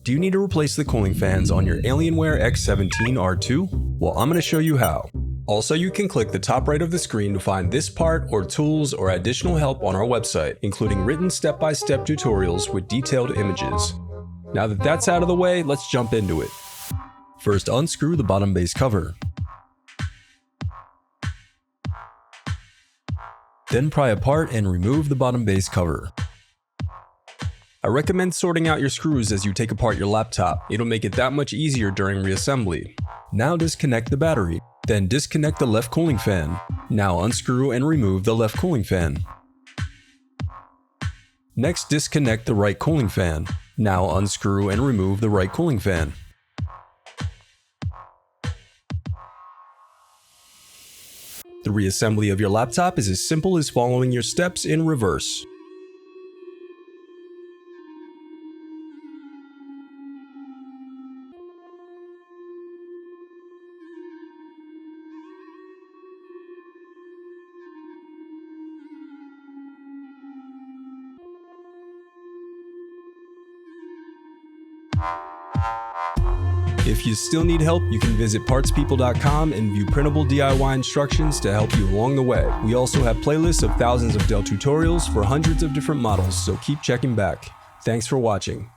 Do you need to replace the cooling fans on your Alienware x17 R2? Well, I'm going to show you how. Also, you can click the top right of the screen to find this part or tools or additional help on our website, including written step-by-step tutorials with detailed images. Now that that's out of the way, let's jump into it. First, unscrew the bottom base cover. Then pry apart and remove the bottom base cover. I recommend sorting out your screws as you take apart your laptop. It'll make it that much easier during reassembly. Now disconnect the battery. Then disconnect the left cooling fan. Now unscrew and remove the left cooling fan. Next, disconnect the right cooling fan. Now unscrew and remove the right cooling fan. The reassembly of your laptop is as simple as following your steps in reverse. If you still need help, you can visit partspeople.com and view printable DIY instructions to help you along the way. We also have playlists of thousands of Dell tutorials for hundreds of different models, so keep checking back. Thanks for watching.